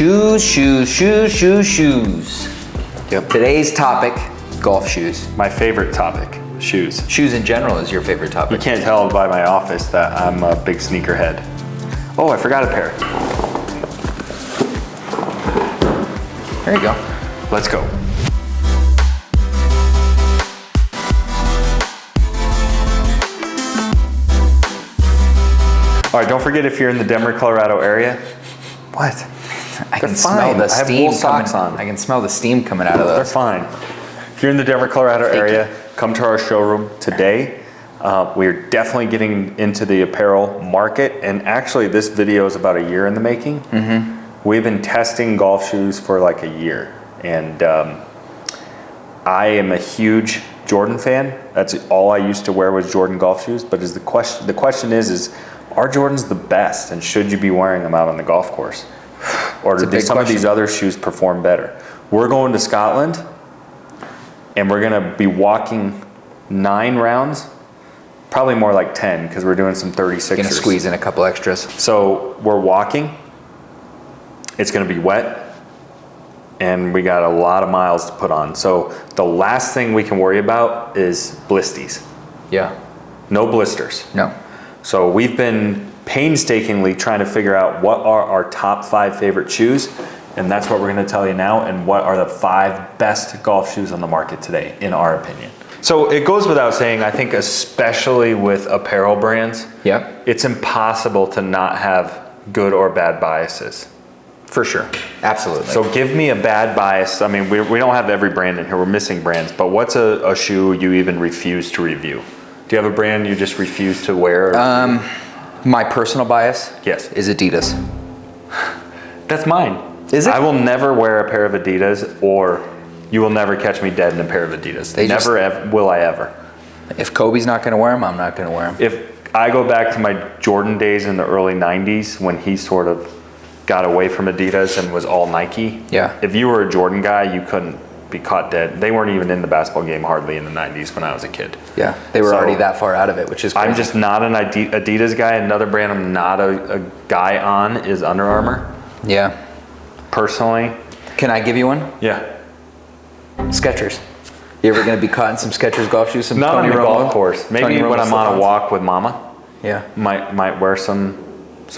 Shoes. Yep. Today's topic, golf shoes. My favorite topic, shoes. Shoes in general is your favorite topic. You can't tell by my office that I'm a big sneakerhead. Oh, I forgot a pair. There you go. Let's go. All right, don't forget if you're in the Denver, Colorado area. What? I can smell the steam coming. I can smell the steam coming out of those. They're fine. If you're in the Denver, Colorado area, come to our showroom today. We're definitely getting into the apparel market, and actually this video is about a year in the making. We've been testing golf shoes for like a year, and I am a huge Jordan fan. That's all I used to wear was Jordan golf shoes. But the question is are Jordans the best, and should you be wearing them out on the golf course? Or do some of these other shoes perform better? We're going to Scotland, and we're gonna be walking 9 rounds, probably more like 10, because we're doing some 36ers. Gonna squeeze in a couple extras. So we're walking, it's gonna be wet, and we got a lot of miles to put on. So the last thing we can worry about is blisties. Yeah. No blisters. No. So we've been painstakingly trying to figure out what are our top 5 favorite shoes, and that's what we're gonna tell you now, and what are the 5 best golf shoes on the market today, in our opinion. So it goes without saying, I think especially with apparel brands, it's impossible to not have good or bad biases. For sure, absolutely. So give me a bad bias. I mean, we don't have every brand in here, we're missing brands, but what's a shoe you even refuse to review? Do you have a brand you just refuse to wear? My personal bias is Adidas. That's mine. Is it? I will never wear a pair of Adidas, or you will never catch me dead in a pair of Adidas. Will I ever. If Kobe's not gonna wear them, I'm not gonna wear them. If I go back to my Jordan days in the early 90s when he sort of got away from Adidas and was all Nike. Yeah. If you were a Jordan guy, you couldn't be caught dead. They weren't even in the basketball game hardly in the 90s when I was a kid. Yeah, they were already that far out of it, which is crazy. I'm just not an Adidas guy. Another brand I'm not a guy on is Under Armour. Yeah. Personally. Can I give you one? Yeah. Skechers. You ever gonna be caught in some Skechers golf shoes? Not on the golf course. Maybe when I'm on a walk with Mama. Yeah. Might wear some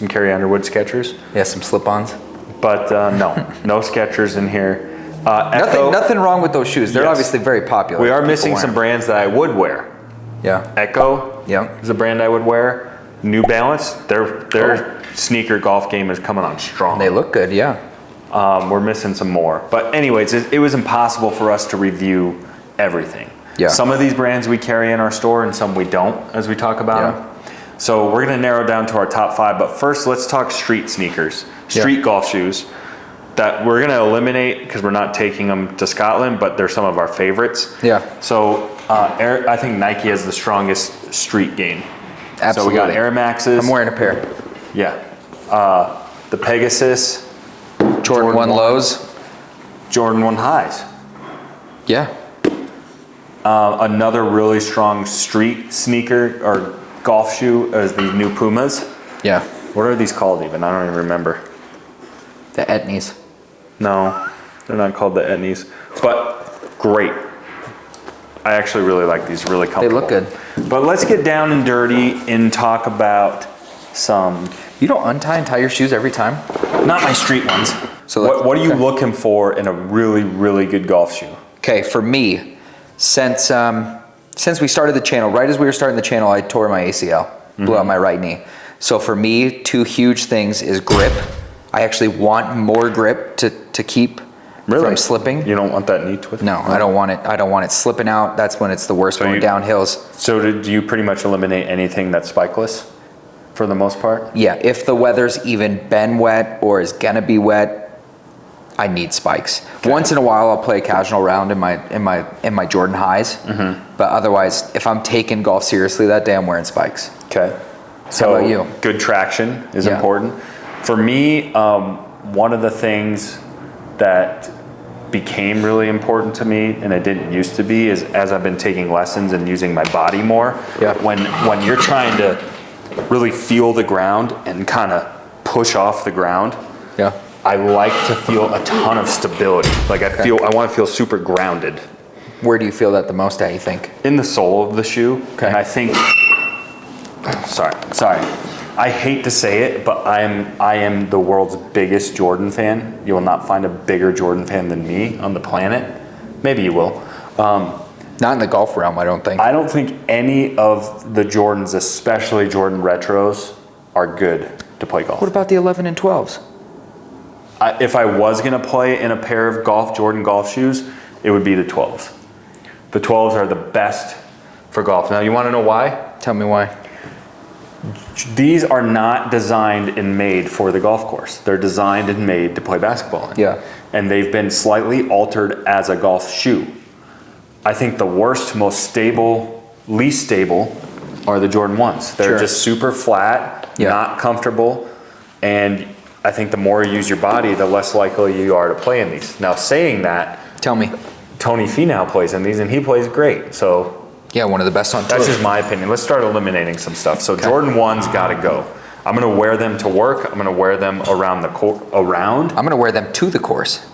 Carrie Underwood Skechers. Yeah, some slip-ons. But no Skechers in here. Nothing wrong with those shoes. They're obviously very popular. We are missing some brands that I would wear. Yeah. Echo is a brand I would wear. New Balance, their sneaker golf game is coming on strong. They look good, yeah. We're missing some more. But anyways, it was impossible for us to review everything. Yeah. Some of these brands we carry in our store and some we don't, as we talk about them. So we're gonna narrow down to our top 5, but first let's talk street sneakers, street golf shoes that we're gonna eliminate because we're not taking them to Scotland, but they're some of our favorites. Yeah. So I think Nike has the strongest street game. Absolutely. So we got Air Maxes. I'm wearing a pair. Yeah. The Pegasus. Jordan 1 lows. Jordan 1 highs. Yeah. Another really strong street sneaker or golf shoe is the new Pumas. Yeah. What are these called even? I don't even remember. The Etnies. No, they're not called the Etnies, but great. I actually really like these, really comfortable. They look good. But let's get down and dirty and talk about some... You don't untie and tie your shoes every time? Not my street ones. So what are you looking for in a really, really good golf shoe? Okay, for me, since we started the channel, right as we were starting the channel, I tore my ACL, blew out my right knee. So for me, 2 huge things is grip. I actually want more grip to keep from slipping. You don't want that knee twist? No, I don't want it. I don't want it slipping out. That's when it's the worst going down hills. So do you pretty much eliminate anything that's spikeless for the most part? Yeah, if the weather's even been wet or is gonna be wet, I need spikes. Okay. Once in a while, I'll play a casual round in my Jordan highs. But otherwise, if I'm taking golf seriously that day, I'm wearing spikes. Okay. So how about you? Good traction is important. For me, one of the things that became really important to me, and it didn't used to be, is as I've been taking lessons and using my body more, when you're trying to really feel the ground and kind of push off the ground, I like to feel a ton of stability. Like I want to feel super grounded. Where do you feel that the most at, you think? In the sole of the shoe. Okay. And I think, sorry. I hate to say it, but I am the world's biggest Jordan fan. You will not find a bigger Jordan fan than me on the planet. Maybe you will. Not in the golf realm, I don't think. I don't think any of the Jordans, especially Jordan Retros, are good to play golf. What about the 11 and 12s? If I was going to play in a pair of Jordan golf shoes, it would be the 12s. The 12s are the best for golf. Now, you want to know why? Tell me why. These are not designed and made for the golf course. They're designed and made to play basketball in. Yeah. And they've been slightly altered as a golf shoe. I think the worst, most stable, least stable are the Jordan 1s. They're just super flat, not comfortable, and I think the more you use your body, the less likely you are to play in these. Now, saying that, Tell me. Tony Finau plays in these, and he plays great. So Yeah, one of the best on tour. that's just my opinion. Let's start eliminating some stuff. So Jordan 1s got to go. I'm going to wear them to work. I'm going to wear them around I'm going to wear them to the course.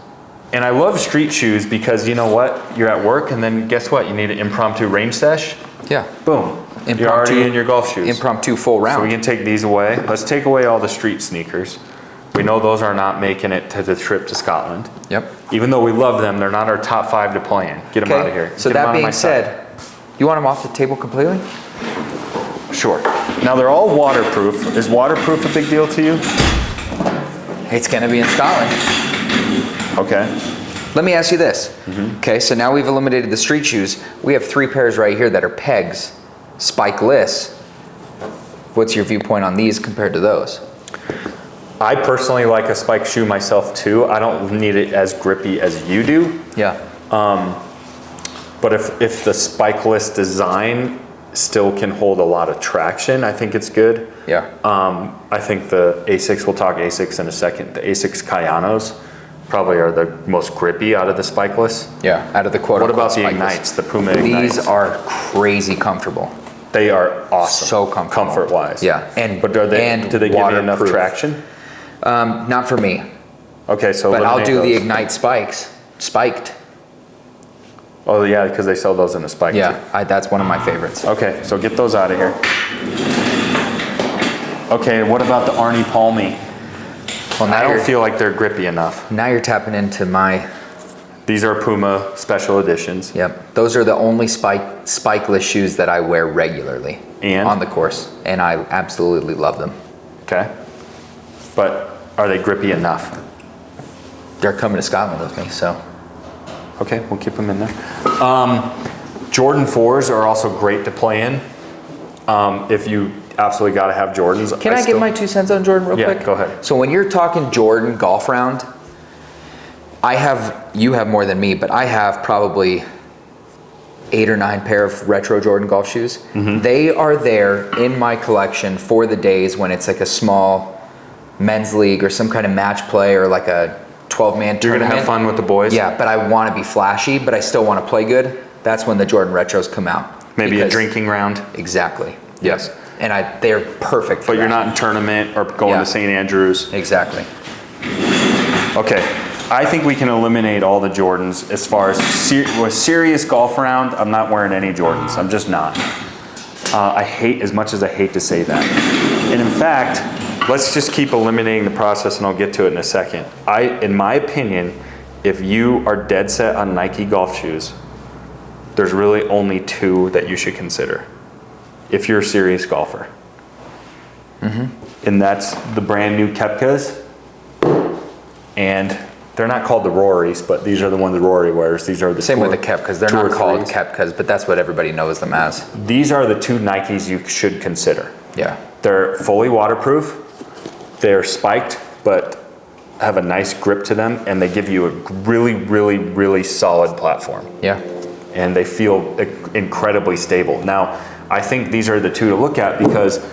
And I love street shoes because you know what? You're at work, and then guess what? You need an impromptu range sesh. Yeah. Boom. You're already in your golf shoes. Impromptu full round. So we can take these away. Let's take away all the street sneakers. We know those are not making it to the trip to Scotland. Yep. Even though we love them, they're not our top 5 to play in. Get them out of here. So Get them out that of being my sight. said, you want them off the table completely? Sure. Now they're all waterproof. Is waterproof a big deal to you? It's going to be in Scotland. Okay. Let me ask you this. Okay, so now we've eliminated the street shoes. We have 3 pairs right here that are pegs, spikeless. What's your viewpoint on these compared to those? I personally like a spike shoe myself too. I don't need it as grippy as you do. Yeah. But if the spikeless design still can hold a lot of traction, I think it's good. Yeah. I think the Asics, we'll talk Asics in a second, the Asics Kayanos probably are the most grippy out of the spikeless. Yeah, out of the quote. What about the spikeless. Ignites, the Puma Ignites? These are crazy comfortable. They are awesome. So comfortable. Comfort-wise. Yeah. But do they give you enough waterproof. traction? Not for me. Okay, so But I'll do eliminate the those. Ignite spikes. Spiked. Oh yeah, because they sell those in a spike too. Yeah, that's one of my favorites. Okay, so get those out of here. Okay, what about the Arnie Palmy? Well, I don't feel like they're grippy enough. now you're tapping into my. These are Puma special editions. Yep. Those are the only spikeless shoes that I wear regularly And? on the course, and I absolutely love them. Okay. But are they grippy enough? They're coming to Scotland with me, so. Okay, we'll keep them in there. Jordan 4s are also great to play in. If you absolutely got to have Jordans. Can I get my 2 cents on Jordan real Yeah, quick? go ahead. So when you're talking Jordan golf round, you have more than me, but I have probably 8 or 9 pair of retro Jordan golf shoes. Mm-hmm. They are there in my collection for the days when it's like a small men's league or some kind of match play or like a 12-man You're tournament. going to have fun with the boys? Yeah, but I want to be flashy, but I still want to play good. That's when the Jordan retros come out. Maybe a drinking round? Exactly. Yes. And they're perfect for But that. you're not in tournament or going Yeah. to St. Andrews. Exactly. Okay. I think we can eliminate all the Jordans as far as with serious golf round. I'm not wearing any Jordans. I'm just not. I hate, as much as I hate to say that. And in fact, let's just keep eliminating the process and I'll get to it in a second. In my opinion, if you are dead set on Nike golf shoes, there's really only 2 that you should consider if you're a serious golfer. And that's the brand new Kepkas. And they're not called the Rorys, but these are the ones Rory wears. These are the Same with the Kepkas. They're not called 3s. Kepkas, but that's what everybody knows them as. These are the 2 Nikes you should consider. Yeah. They're fully waterproof. They're spiked, but have a nice grip to them, and they give you a really, really, really solid platform. Yeah. And they feel incredibly stable. Now, I think these are the 2 to look at because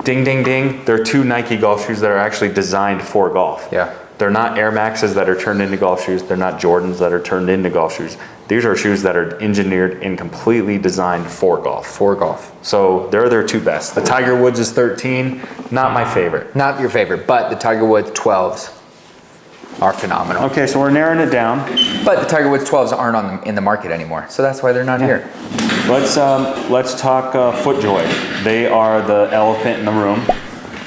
ding, ding, ding, they're 2 Nike golf shoes that are actually designed for golf. Yeah. They're not Air Maxes that are turned into golf shoes. They're not Jordans that are turned into golf shoes. These are shoes that are engineered and completely designed for golf. For golf. So they're their 2 best. The Tiger Woods is 13, not my favorite. Not your favorite, but the Tiger Woods 12s. are phenomenal. Okay, so we're narrowing it down. But the Tiger Woods 12s aren't in the market anymore, so that's why they're not here. Let's talk FootJoy. They are the elephant in the room.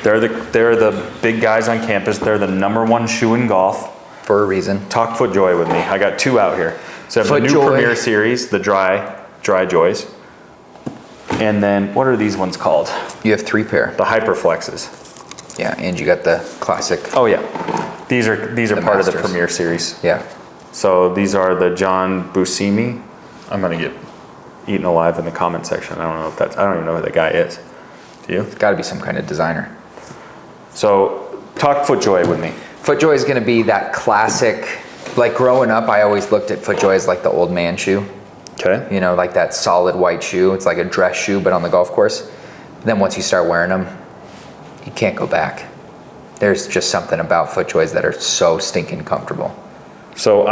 They're the big guys on campus. They're the #1 shoe in golf. For a reason. Talk FootJoy with me. I got 2 out here. So I have the new FootJoy. Premier Series, the dry joys. And then, what are these ones called? You have 3 pair. The Hyperflexes. Yeah, and you got the classic. Oh yeah. These are part of the Masters. Premier Series. Yeah. So these are the John Buscemi. I'm gonna get eaten alive in the comment section. I don't even know who that guy is. Do you? It's got to be some kind of designer. So talk FootJoy with me. FootJoy is going to be that classic. Like growing up, I always looked at FootJoy as like the old man shoe. Okay. You know, like that solid white shoe. It's like a dress shoe, but on the golf course. Then once you start wearing them, you can't go back. There's just something about FootJoys that are so stinking comfortable. So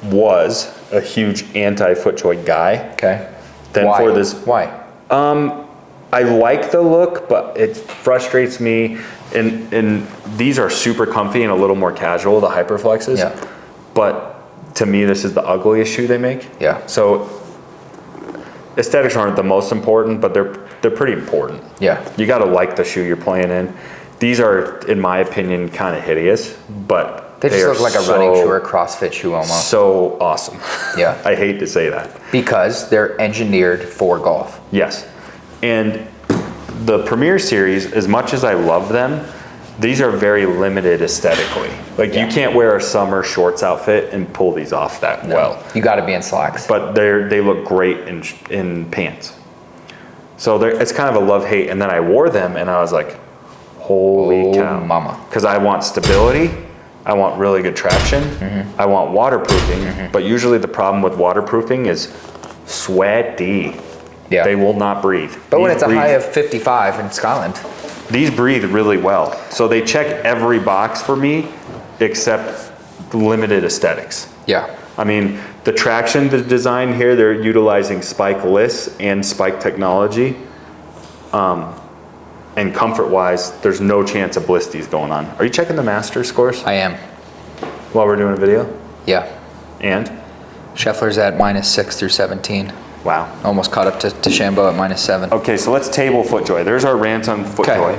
was a huge anti-FootJoy guy. Okay. Then Why? for this, Why? I like the look, but it frustrates me. And these are super comfy and a little more casual, the Hyperflexes. Yeah. But to me, this is the ugliest shoe they make. Yeah. So aesthetics aren't the most important, but they're pretty important. Yeah. You got to like the shoe you're playing in. These are, in my opinion, kind of hideous, but They just are look like a running shoe or a CrossFit shoe almost. So awesome. Yeah. I hate to say that. Because they're engineered for golf. Yes. And the Premier Series, as much as I love them, these are very limited aesthetically. Like you can't wear a summer shorts outfit and pull these off that well. You got to be in slacks. But they look great in pants. So it's kind of a love-hate. And then I wore them and I was like, holy cow. Mama. Because I want stability. I want really good traction. I want waterproofing. But usually the problem with waterproofing is sweaty. Yeah. They will not breathe. But when These it's a breathe- high of 55 in Scotland. These breathe really well. So they check every box for me except limited aesthetics. Yeah. I mean, the traction, the design here, they're utilizing spikeless and spike technology. And comfort-wise, there's no chance of blisties going on. Are you checking the master scores I am. while we're doing a video? Yeah. And? Scheffler's at -6 through 17. Wow. Almost caught up to Shambo at -7. Okay, so let's table FootJoy. There's our rant on FootJoy.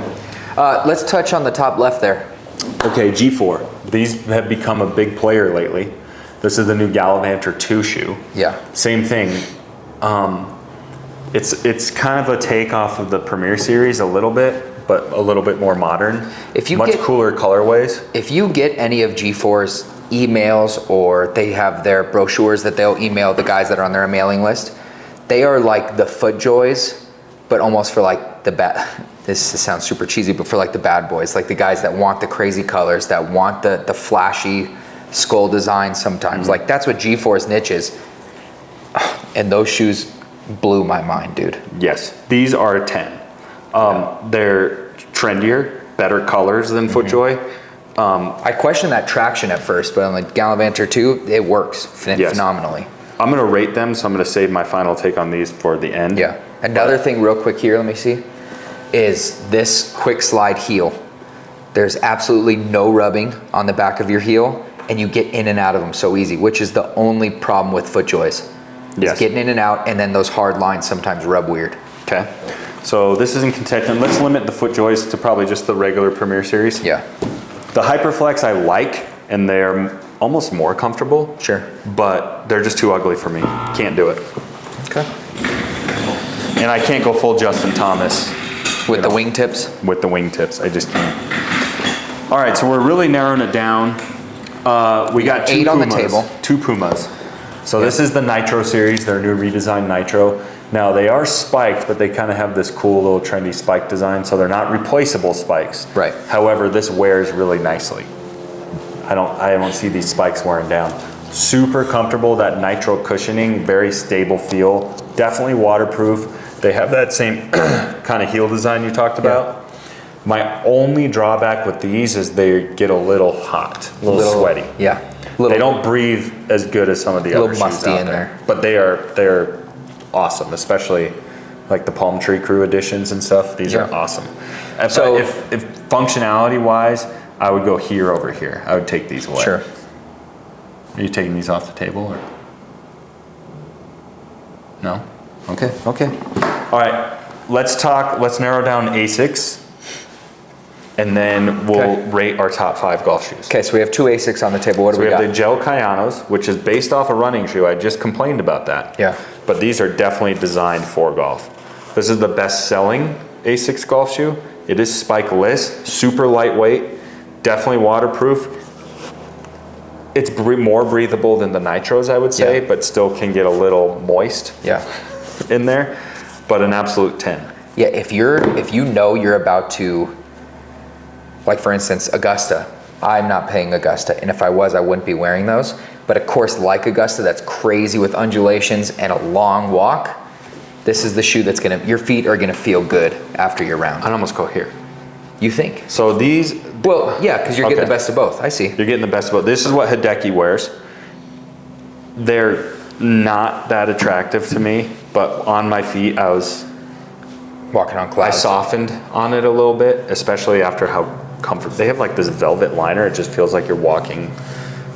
Let's touch on the top left there. Okay, G4. These have become a big player lately. This is the new Gallivanter 2 shoe. Yeah. Same thing. It's kind of a take off of the Premier Series a little bit, but a little bit more modern. If you much get- cooler colorways. If you get any of G4's emails or they have their brochures that they'll email the guys that are on their mailing list, they are like the FootJoys, but almost for like the bad, this sounds super cheesy, but for like the bad boys, like the guys that want the crazy colors, that want the flashy skull design sometimes. Like that's what G4's niche is. And those shoes blew my mind, dude. Yes, these are a 10. They're trendier, better colors than FootJoy. I questioned that traction at first, but on the Gallivanter 2, it works Yes. phenomenally. I'm gonna rate them, so I'm gonna save my final take on these for the end. Yeah. Another thing real quick here, let me see, is this quick slide heel. There's absolutely no rubbing on the back of your heel, and you get in and out of them so easy, which is the only problem with FootJoys. Yes. Is getting in and out, and then those hard lines sometimes rub weird. Okay. So this is in contention. Let's limit the FootJoys to probably just the regular Premier Series. Yeah. The Hyperflex I like, and they're almost more comfortable. Sure. But they're just too ugly for me. Can't do it. Okay. And I can't go full Justin Thomas With the wingtips? with the wingtips. I just can't. All right, so we're really narrowing it down. We got 8 on the table. 2 Pumas. So this is the Nitro series, their new redesigned Nitro. Now they are spiked, but they kind of have this cool little trendy spike design, so they're not replaceable spikes. Right. However, this wears really nicely. I don't see these spikes wearing down. Super comfortable, that Nitro cushioning, very stable feel, definitely waterproof. They have that same kind of heel design you talked about. My only drawback with these is they get a little hot, a little sweaty. Yeah. They don't breathe as good as some of the other shoes musty out in there. But they're awesome, especially like the Palm Tree Crew editions and stuff. These are awesome. If functionality wise, I would go here over here. I would take these away. Sure. Are you taking these off the table or? No? Okay, okay. All right, let's narrow down ASICs and then we'll rate our top 5 golf shoes. Okay, so we have 2 ASICs on the table. What do we got? We have the Gel Kayanos, which is based off a running shoe. I just complained about that. Yeah. But these are definitely designed for golf. This is the best selling ASICS golf shoe. It is spikeless, super lightweight, definitely waterproof. It's more breathable than the Nitros, I would say, but still can get a little moist in there, but an absolute 10. Yeah, if you know you're about to, like for instance, Augusta, I'm not paying Augusta, and if I was, I wouldn't be wearing those. But a course like Augusta that's crazy with undulations and a long walk, this is the shoe that's your feet are gonna feel good after your round. I'd almost go here. You think? So these... Well, yeah, because you're getting the best of both. I see. You're getting the best of both. This is what Hideki wears. They're not that attractive to me, but on my feet, I was... Walking on clouds. I softened on it a little bit, especially after how comfortable... They have like this velvet liner. It just feels like you're walking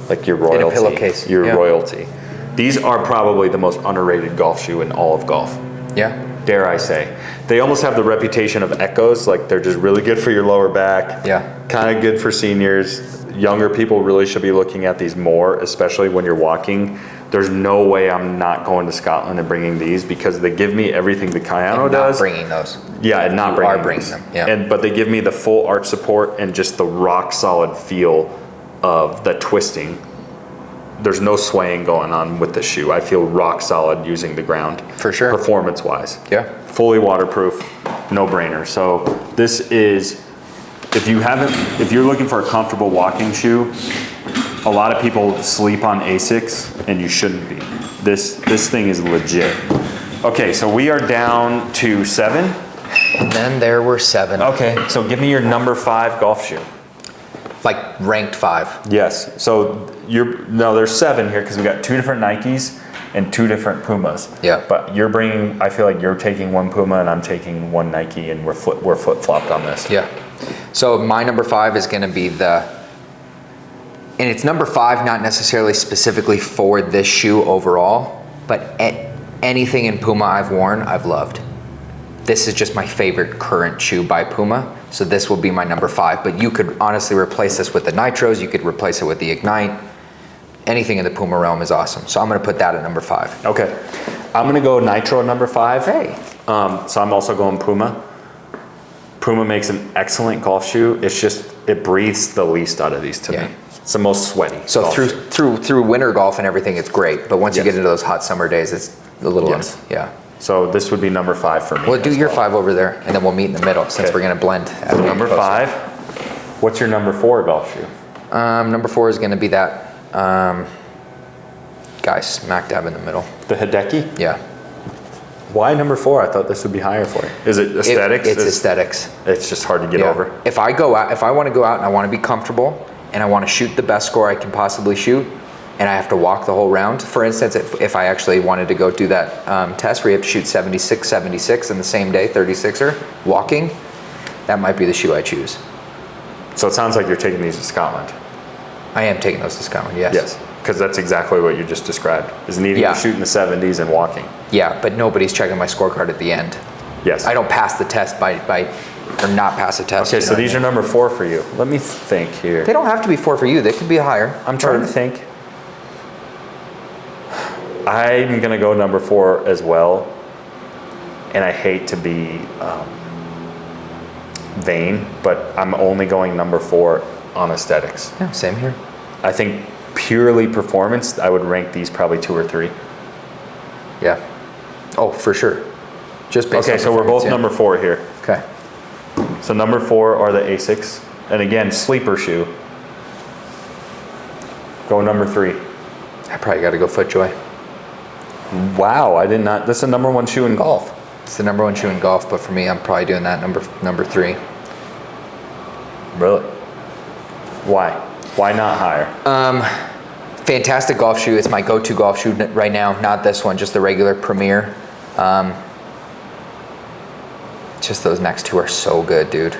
like your royalty. In a pillowcase. Your royalty. These are probably the most underrated golf shoe in all of golf. Yeah. Dare I say. They almost have the reputation of echoes, like they're just really good for your lower back. Yeah. Kind of good for seniors. Younger people really should be looking at these more, especially when you're walking. There's no way I'm not going to Scotland and bringing these because they give me everything the Kayano does. Not bringing those. Yeah, and not bringing them. Yeah. But they give me the full arch support and just the rock solid feel of the twisting. There's no swaying going on with the shoe. I feel rock solid using the ground. For sure. Performance-wise. Yeah. Fully waterproof, no brainer. So this is, if you're looking for a comfortable walking shoe, a lot of people sleep on ASICs and you shouldn't be. This thing is legit. Okay, so we are down to 7. And then there were 7. Okay, so give me your number 5 golf shoe. Like ranked 5. Yes, so there's 7 here because we got 2 different Nikes and 2 different Pumas. Yeah. But I feel like you're taking 1 Puma and I'm taking 1 Nike and we're flip-flopped on this. Yeah. So my number 5 is gonna be and it's number 5 not necessarily specifically for this shoe overall, but anything in Puma I've worn, I've loved. This is just my favorite current shoe by Puma, so this will be my number 5. But you could honestly replace this with the Nitros, you could replace it with the Ignite. Anything in the Puma realm is awesome, so I'm gonna put that at number 5. Okay, I'm gonna go Nitro number 5. Hey. So I'm also going Puma. Puma makes an excellent golf shoe. It's just, it breathes the least out of these to me. It's the most sweaty. So through winter golf and everything, it's great, but once you get into those hot summer days, it's a little, yeah. So this would be number 5 for me. Well, do your 5 over there, and then we'll meet in the middle since we're gonna blend. So number 5. What's your number 4 golf shoe? Number 4 is gonna be that guy smack dab in the middle. The Hideki? Yeah. Why number 4? I thought this would be higher for you. Is it aesthetics? It's aesthetics. It's just hard to get over. If I want to go out and I want to be comfortable and I want to shoot the best score I can possibly shoot, and I have to walk the whole round. For instance, if I actually wanted to go do that test where you have to shoot 76 in the same day, 36er, walking, that might be the shoe I choose. So it sounds like you're taking these to Scotland. I am taking those to Scotland, yes. Yes, because that's exactly what you just described, is needing to shoot in the 70s and walking. Yeah, but nobody's checking my scorecard at the end. Yes. I don't pass the test or not pass a test. Okay, so these are number 4 for you. Let me think here. They don't have to be 4 for you. They could be higher. I'm trying to think. I'm gonna go number 4 as well, and I hate to be vain, but I'm only going number 4 on aesthetics. Yeah, same here. I think purely performance, I would rank these probably 2 or 3. Yeah. Oh, for sure. Just based on so we're both performance, number 4 here. Okay. So number 4 are the ASICs, and again, sleeper shoe. Go number 3. I probably got to go FootJoy. Wow, I did not. That's the number 1 shoe in golf. It's the number 1 shoe in golf, but for me, I'm probably doing that number 3. Really? Why? Why not higher? Fantastic golf shoe. It's my go-to golf shoe right now. Not this one, just the regular Premier. Just those next 2 are so good, dude.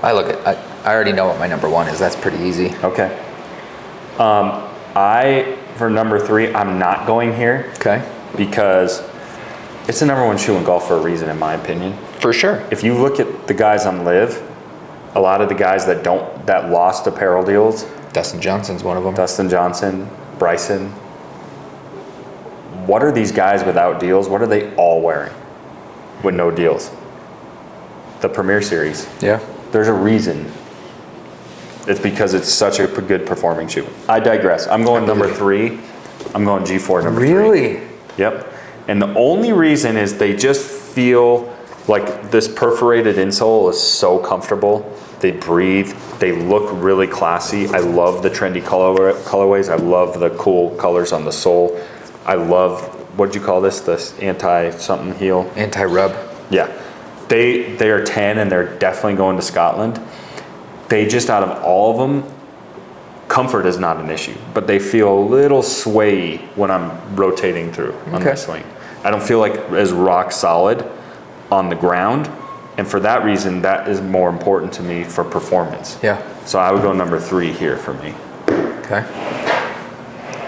I already know what my number one is. That's pretty easy. Okay. For number 3, I'm not going here. Okay. Because it's the number 1 shoe in golf for a reason, in my opinion. For sure. If you look at the guys on Live, a lot of the guys that lost apparel deals. Dustin Johnson's one of them. Dustin Johnson, Bryson. What are these guys without deals? What are they all wearing with no deals? The Premier Series. Yeah. There's a reason. It's because it's such a good performing shoe. I digress. I'm going number 3. I'm going G4 number 3. Really? Yep. And the only reason is they just feel like this perforated insole is so comfortable. They breathe. They look really classy. I love the trendy colorways. I love the cool colors on the sole. I love, what'd you call this? This anti-something heel? Anti-rub. Yeah. They are 10 and they're definitely going to Scotland. They just, out of all of them, comfort is not an issue, but they feel a little sway when I'm rotating through on my swing. I don't feel like as rock solid on the ground, and for that reason, that is more important to me for performance. Yeah. So I would go number 3 here for me. Okay.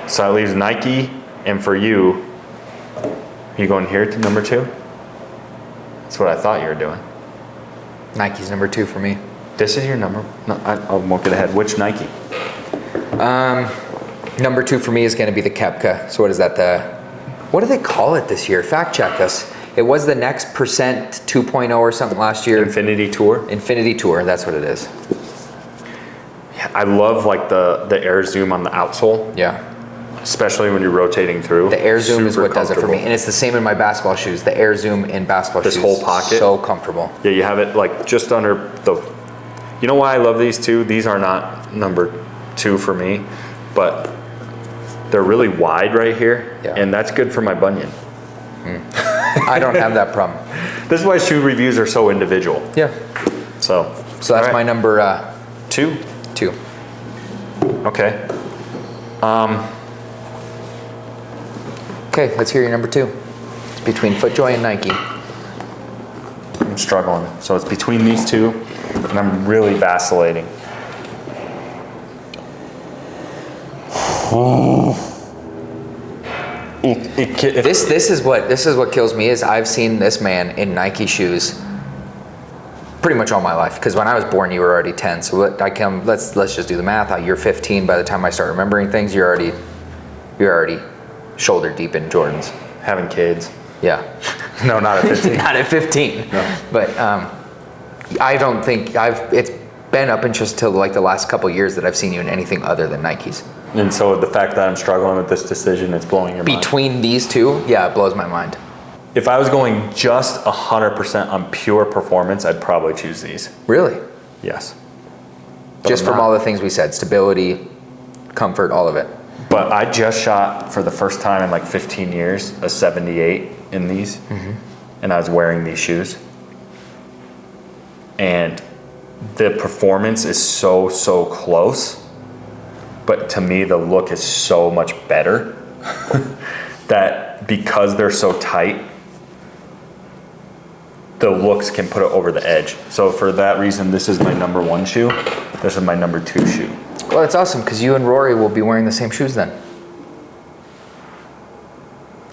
So that leaves Nike, and for you, you going here to number 2? That's what I thought you were doing. Nike's number 2 for me. This is your number? No, I won't get ahead. Which Nike? Number 2 for me is going to be the Kepka. So what is that? What do they call it this year? Fact check us. It was the Next Percent 2.0 or something last year. Infinity Tour? Infinity Tour, that's what it is. Yeah, I love like the air zoom on the outsole. Yeah. Especially when you're rotating through. The air zoom is Super what does it for me. And it's the same in my basketball shoes. The air zoom in basketball shoes. This whole pocket. So comfortable. Yeah, you have it like just under the, you know why I love these 2? These are not number 2 for me, but they're really wide right here. Yeah. And that's good for my bunion. I don't have that problem. This is why shoe reviews are so individual. Yeah. So that's my number 2. 2. Okay. Okay, let's hear your number 2. It's between FootJoy and Nike. I'm struggling. So it's between these 2, and I'm really vacillating. This is what kills me is I've seen this man in Nike shoes pretty much all my life, because when I was born you were already 10, so let's just do the math. You're 15 by the time I start remembering things. You're already shoulder deep in Jordans. Having kids. Yeah. No, not at 15. Not at 15. No. But I don't think it's been up until like the last couple years that I've seen you in anything other than Nikes. And so the fact that I'm struggling with this decision, it's blowing your mind. Between these 2, yeah, it blows my mind. If I was going just 100% on pure performance, I'd probably choose these. Really? Yes. But Just I'm from not. all the things we said, stability, comfort, all of it. But I just shot for the first time in like 15 years a 78 in these, and I was wearing these shoes. And the performance is so close, but to me the look is so much better that because they're so tight, the looks can put it over the edge. So for that reason, this is my number 1 shoe. This is my number 2 shoe. Well, it's awesome because you and Rory will be wearing the same shoes then.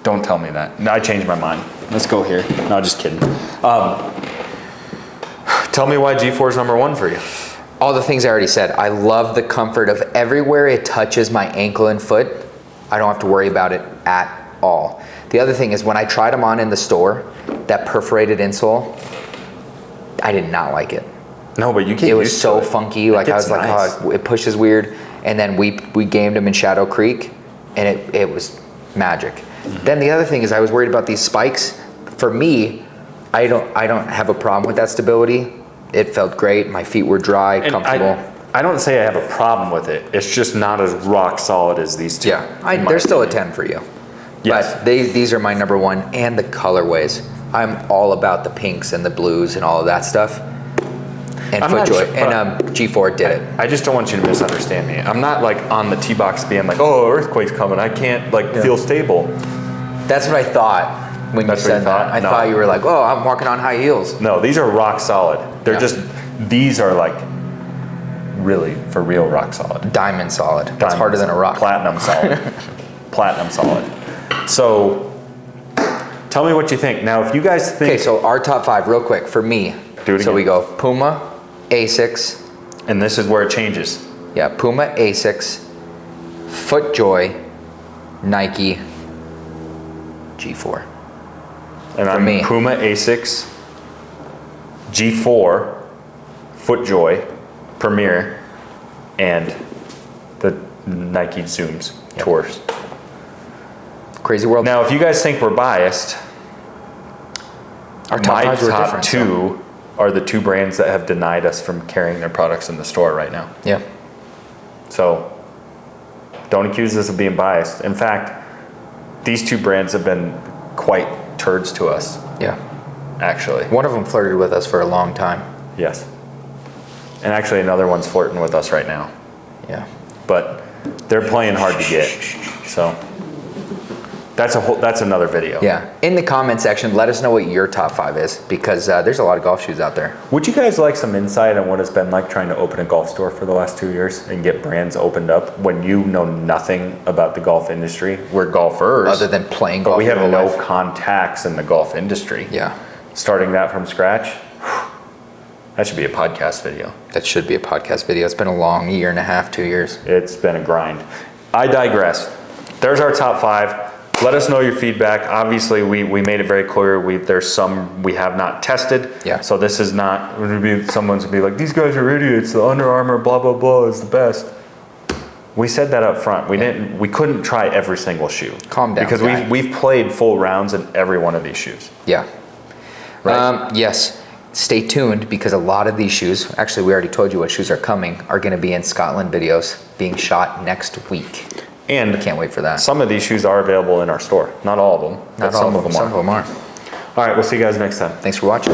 Don't tell me that. No, I changed my mind. Let's go here. No, just kidding. Tell me why G4 is number 1 for you. All the things I already said. I love the comfort of everywhere it touches my ankle and foot. I don't have to worry about it at all. The other thing is when I tried them on in the store, that perforated insole, I did not like it. No, but you get It was used so to it. funky. Like I was like, nice. oh, it pushes weird. And then we gamed them in Shadow Creek, and it was magic. Then the other thing is I was worried about these spikes. For me, I don't have a problem with that stability. It felt great. My feet were dry, And comfortable. I don't say I have a problem with it. It's just not as rock solid as these 2. Yeah, they're still a 10 for you. Yes. But these are my number 1, and the colorways. I'm all about the pinks and the blues and all of that stuff. And I'm not FootJoy sure, and G4 did it. I just don't want you to misunderstand me. I'm not like on the tee box being like, oh, earthquake's coming. I can't feel stable. That's what I thought when That's you what you said thought? that. I No. thought you were like, oh, I'm walking on high heels. No, these are rock solid. They're Yeah. just, these are like really for real rock solid. Diamond solid. That's harder than a rock. Platinum solid. Platinum solid. So tell me what you think. Now, if you guys think. Okay, so our top 5 real quick for me. Do it again. So we go Puma, Asics. And this is where it changes. Yeah, Puma, Asics, FootJoy, Nike, G4. And I'm me. Puma, Asics, G4, FootJoy, Premier, and the Nike Zooms Tours. Crazy world. Now, if you guys think we're biased, our top my 5s were top different. 2 are the 2 brands that have denied us from carrying their products in the store right now. Yeah. So don't accuse us of being biased. In fact, these 2 brands have been quite turds to us, Yeah. actually. One of them flirted with us for a long time. Yes. And actually another one's flirting with us right now. Yeah. But they're playing hard to get. So that's another video. Yeah. In the comment section, let us know what your top 5 is, because there's a lot of golf shoes out there. Would you guys like some insight on what it's been like trying to open a golf store for the last 2 years and get brands opened up when you know nothing about the golf industry? We're golfers. Other than playing golf. But we have in real no life. contacts in the golf industry. Yeah. Starting that from scratch, that should be a podcast video. That should be a podcast video. It's been a long 1.5 years, 2 years. It's been a grind. I digress. There's our top 5. Let us know your feedback. Obviously, we made it very clear. There's some we have not tested. Yeah. So this is not, someone's gonna be like, these guys are idiots. The Under Armour blah, blah, blah is the best. We said that up front. We couldn't try every single shoe. Calm down, Because guy. we've played full rounds in every one of these shoes. Yeah. Right. Yes. Stay tuned, because a lot of these shoes, actually we already told you what shoes are coming, are going to be in Scotland videos being shot next week. And Can't wait for that. some of these shoes are available in our store. Not all of them. Not but all some of them. are. Some of them are. All right, we'll see you guys next time. Thanks for watching.